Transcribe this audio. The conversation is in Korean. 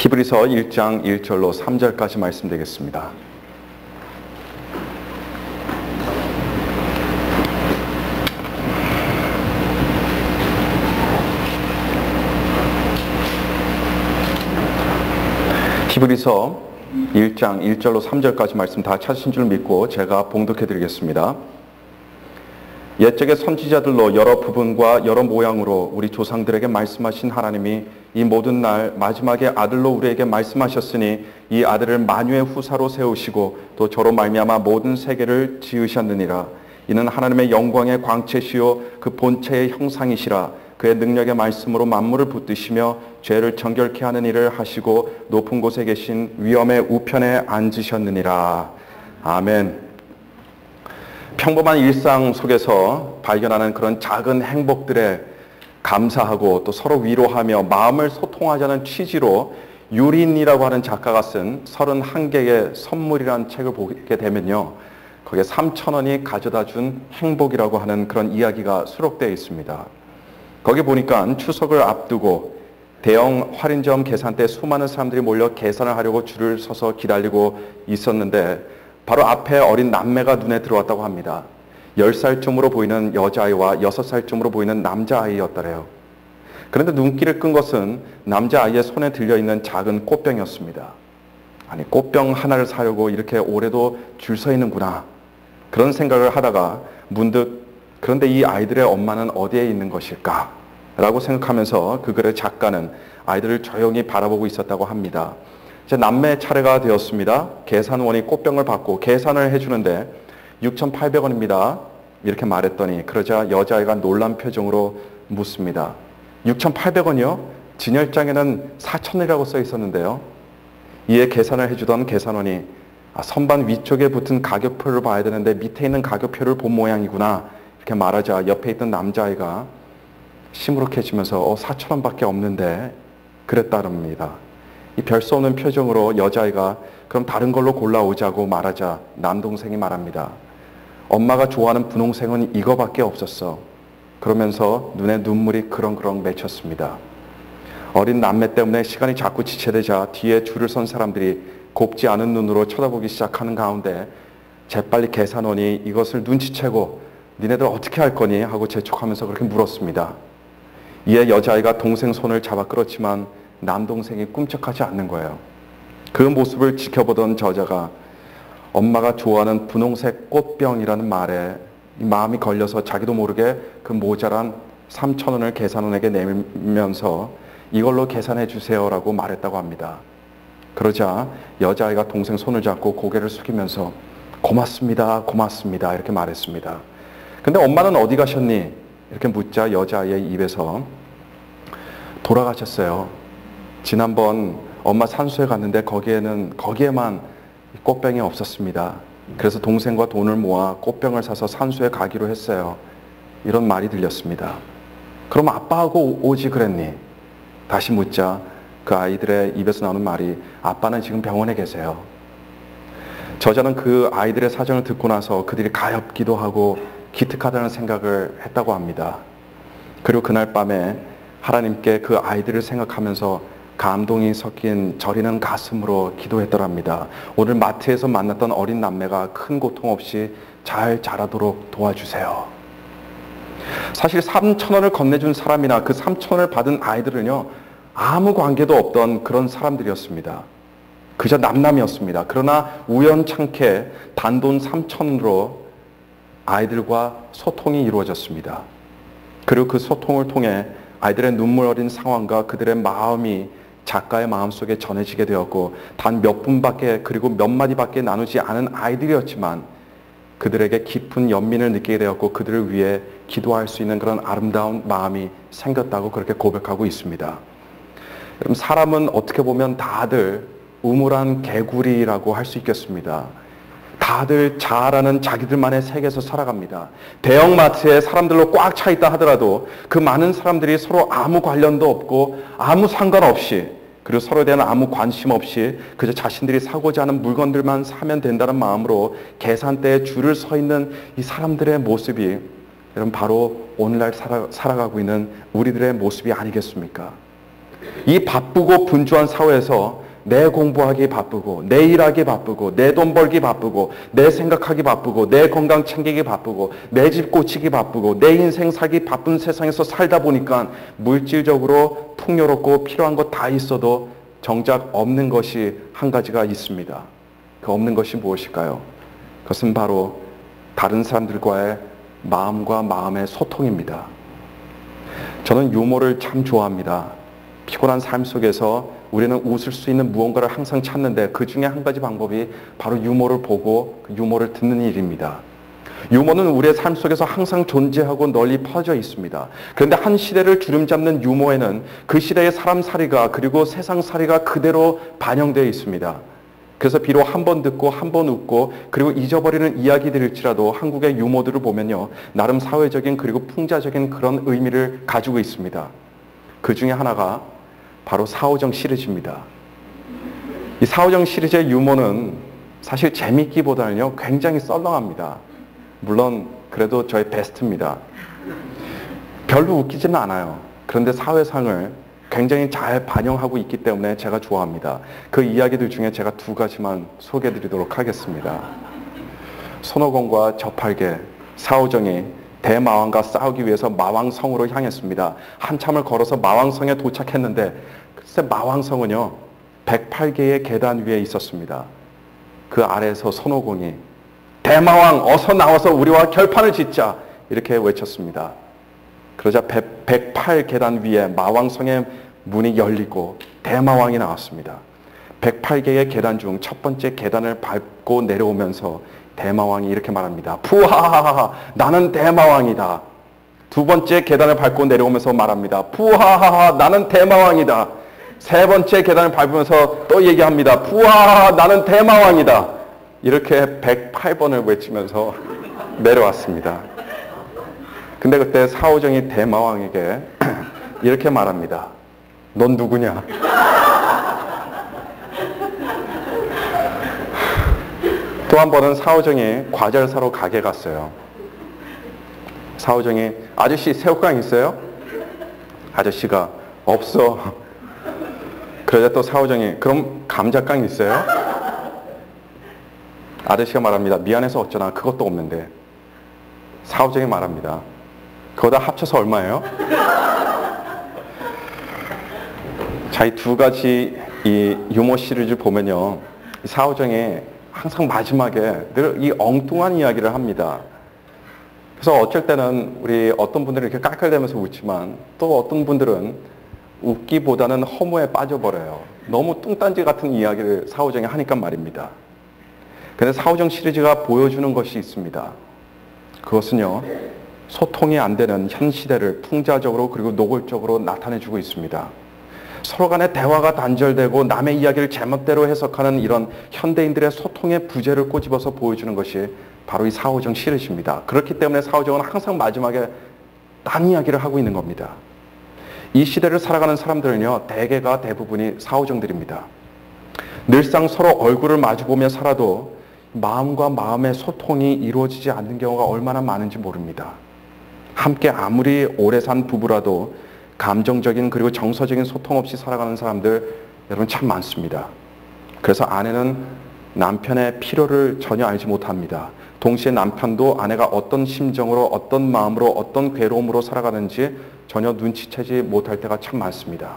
히브리서 1장 1절로 3절까지 말씀드리겠습니다. 히브리서 1장 1절로 3절까지 말씀 다 찾으신 줄 믿고 제가 봉독해 드리겠습니다. 옛적의 선지자들로 여러 부분과 여러 모양으로 우리 조상들에게 말씀하신 하나님이 이 모든 날 마지막에 아들로 우리에게 말씀하셨으니 이 아들을 만유의 후사로 세우시고 또 저로 말미암아 모든 세계를 지으셨느니라. 이는 하나님의 영광의 광채시요 그 본체의 형상이시라. 그의 능력의 말씀으로 만물을 붙드시며 죄를 정결케 하는 일을 하시고 높은 곳에 계신 위엄의 우편에 앉으셨느니라. 아멘. 평범한 일상 속에서 발견하는 그런 작은 행복들에 감사하고 또 서로 위로하며 마음을 소통하자는 취지로 유린이라고 하는 작가가 쓴 31개의 선물이라는 책을 보게 되면요, 거기에 3,000원이 가져다 준 행복이라고 하는 그런 이야기가 수록되어 있습니다. 거기 보니까 추석을 앞두고 대형 할인점 계산대에 수많은 사람들이 몰려 계산을 하려고 줄을 서서 기다리고 있었는데 바로 앞에 어린 남매가 눈에 들어왔다고 합니다. 10살쯤으로 보이는 여자아이와 6살쯤으로 보이는 남자아이였더래요. 그런데 눈길을 끈 것은 남자아이의 손에 들려있는 작은 꽃병이었습니다. 아니, 꽃병 하나를 사려고 이렇게 오래도 줄 서 있는구나, 그런 생각을 하다가 문득 그런데 이 아이들의 엄마는 어디에 있는 것일까? 라고 생각하면서 그 글의 작가는 아이들을 조용히 바라보고 있었다고 합니다. 이제 남매의 차례가 되었습니다. 계산원이 꽃병을 받고 계산을 해주는데 6,800원입니다. 이렇게 말했더니 그러자 여자아이가 놀란 표정으로 묻습니다. 6,800원이요? 진열장에는 4,000원이라고 써 있었는데요. 이에 계산을 해주던 계산원이 선반 위쪽에 붙은 가격표를 봐야 되는데 밑에 있는 가격표를 본 모양이구나, 이렇게 말하자 옆에 있던 남자아이가 시무룩해지면서 4,000원밖에 없는데 그랬다랍니다. 이 별 수 없는 표정으로 여자아이가 그럼 다른 걸로 골라오자고 말하자 남동생이 말합니다. 엄마가 좋아하는 분홍색은 이거밖에 없었어. 그러면서 눈에 눈물이 그렁그렁 맺혔습니다. 어린 남매 때문에 시간이 자꾸 지체되자 뒤에 줄을 선 사람들이 곱지 않은 눈으로 쳐다보기 시작하는 가운데 재빨리 계산원이 이것을 눈치채고 니네들 어떻게 할 거니? 하고 재촉하면서 그렇게 물었습니다. 이에 여자아이가 동생 손을 잡아 끌었지만 남동생이 꿈쩍하지 않는 거예요. 그 모습을 지켜보던 저자가 엄마가 좋아하는 분홍색 꽃병이라는 말에 마음이 걸려서 자기도 모르게 그 모자란 3,000원을 계산원에게 내면서 이걸로 계산해 주세요라고 말했다고 합니다. 그러자 여자아이가 동생 손을 잡고 고개를 숙이면서 고맙습니다, 고맙습니다 이렇게 말했습니다. 근데 엄마는 어디 가셨니? 이렇게 묻자 여자아이의 입에서 돌아가셨어요. 지난번 엄마 산소에 갔는데 거기에만 꽃병이 없었습니다. 그래서 동생과 돈을 모아 꽃병을 사서 산소에 가기로 했어요. 이런 말이 들렸습니다. 그럼 아빠하고 오지 그랬니? 다시 묻자 그 아이들의 입에서 나오는 말이 아빠는 지금 병원에 계세요. 저자는 그 아이들의 사정을 듣고 나서 그들이 가엾기도 하고 기특하다는 생각을 했다고 합니다. 그리고 그날 밤에 하나님께 그 아이들을 생각하면서 감동이 섞인 저리는 가슴으로 기도했더랍니다. 오늘 마트에서 만났던 어린 남매가 큰 고통 없이 잘 자라도록 도와주세요. 사실 3,000원을 건네준 사람이나 그 3,000원을 받은 아이들은요, 아무 관계도 없던 그런 사람들이었습니다. 그저 남남이었습니다. 그러나 우연찮게 단돈 3,000원으로 아이들과 소통이 이루어졌습니다. 그리고 그 소통을 통해 아이들의 눈물 어린 상황과 그들의 마음이 작가의 마음속에 전해지게 되었고 단 몇 분밖에 그리고 몇 마디밖에 나누지 않은 아이들이었지만 그들에게 깊은 연민을 느끼게 되었고 그들을 위해 기도할 수 있는 그런 아름다운 마음이 생겼다고 그렇게 고백하고 있습니다. 그럼 사람은 어떻게 보면 다들 우물한 개구리라고 할 수 있겠습니다. 다들 잘하는 자기들만의 세계에서 살아갑니다. 대형마트에 사람들로 꽉 차 있다 하더라도 그 많은 사람들이 서로 아무 관련도 없고 아무 상관없이 그리고 서로에 대한 아무 관심 없이 그저 자신들이 사고자 하는 물건들만 사면 된다는 마음으로 계산대에 줄을 서 있는 이 사람들의 모습이 여러분 바로 오늘날 살아가고 있는 우리들의 모습이 아니겠습니까? 이 바쁘고 분주한 사회에서 내 공부하기 바쁘고, 내 일하기 바쁘고, 내 돈 벌기 바쁘고, 내 생각하기 바쁘고, 내 건강 챙기기 바쁘고, 내 집 고치기 바쁘고, 내 인생 살기 바쁜 세상에서 살다 보니까 물질적으로 풍요롭고 필요한 거 다 있어도 정작 없는 것이 한 가지가 있습니다. 그 없는 것이 무엇일까요? 그것은 바로 다른 사람들과의 마음과 마음의 소통입니다. 저는 유머를 참 좋아합니다. 피곤한 삶 속에서 우리는 웃을 수 있는 무언가를 항상 찾는데 그 중에 한 가지 방법이 바로 유머를 보고 그 유머를 듣는 일입니다. 유머는 우리의 삶 속에서 항상 존재하고 널리 퍼져 있습니다. 그런데 한 시대를 주름잡는 유머에는 그 시대의 사람살이가 그리고 세상살이가 그대로 반영되어 있습니다. 그래서 비록 한 번 듣고 한 번 웃고 그리고 잊어버리는 이야기들일지라도 한국의 유머들을 보면요, 나름 사회적인 그리고 풍자적인 그런 의미를 가지고 있습니다. 그 중에 하나가 바로 사오정 시리즈입니다. 이 사오정 시리즈의 유머는 사실 재밌기보다는요, 굉장히 썰렁합니다. 물론 그래도 저의 베스트입니다. 별로 웃기지는 않아요. 그런데 사회상을 굉장히 잘 반영하고 있기 때문에 제가 좋아합니다. 그 이야기들 중에 제가 두 가지만 소개해드리도록 하겠습니다. 손오공과 저팔계, 사오정이 대마왕과 싸우기 위해서 마왕성으로 향했습니다. 한참을 걸어서 마왕성에 도착했는데 글쎄 마왕성은요 108개의 계단 위에 있었습니다. 그 아래에서 손오공이 대마왕 어서 나와서 우리와 결판을 짓자 이렇게 외쳤습니다. 그러자 108계단 위에 마왕성의 문이 열리고 대마왕이 나왔습니다. 108개의 계단 중 첫 번째 계단을 밟고 내려오면서 대마왕이 이렇게 말합니다. 푸하하하 나는 대마왕이다. 두 번째 계단을 밟고 내려오면서 말합니다. 푸하하하 나는 대마왕이다. 세 번째 계단을 밟으면서 또 얘기합니다. 푸하하하 나는 대마왕이다. 이렇게 108번을 외치면서 내려왔습니다. 근데 그때 사오정이 대마왕에게 이렇게 말합니다. 넌 누구냐? 또 한 번은 사오정이 과자를 사러 가게 갔어요. 사오정이 아저씨 새우깡 있어요? 아저씨가 없어. 그러자 또 사오정이 그럼 감자깡 있어요? 아저씨가 말합니다. 미안해서 어쩌나 그것도 없는데. 사오정이 말합니다. 그거 다 합쳐서 얼마예요? 자, 이 두 가지 이 유머 시리즈를 보면요, 사오정이 항상 마지막에 늘 이 엉뚱한 이야기를 합니다. 그래서 어쩔 때는 우리 어떤 분들은 이렇게 깔깔대면서 웃지만 또 어떤 분들은 웃기보다는 허무에 빠져버려요. 너무 뚱딴지 같은 이야기를 사오정이 하니까 말입니다. 근데 사오정 시리즈가 보여주는 것이 있습니다. 그것은요, 소통이 안 되는 현 시대를 풍자적으로 그리고 노골적으로 나타내주고 있습니다. 서로 간의 대화가 단절되고 남의 이야기를 제멋대로 해석하는 이런 현대인들의 소통의 부재를 꼬집어서 보여주는 것이 바로 이 사오정 시리즈입니다. 그렇기 때문에 사오정은 항상 마지막에 딴 이야기를 하고 있는 겁니다. 이 시대를 살아가는 사람들은요, 대부분이 사오정들입니다. 늘상 서로 얼굴을 마주보며 살아도 마음과 마음의 소통이 이루어지지 않는 경우가 얼마나 많은지 모릅니다. 함께 아무리 오래 산 부부라도 감정적인 그리고 정서적인 소통 없이 살아가는 사람들 여러분 참 많습니다. 그래서 아내는 남편의 필요를 전혀 알지 못합니다. 동시에 남편도 아내가 어떤 심정으로 어떤 마음으로 어떤 괴로움으로 살아가는지 전혀 눈치채지 못할 때가 참 많습니다.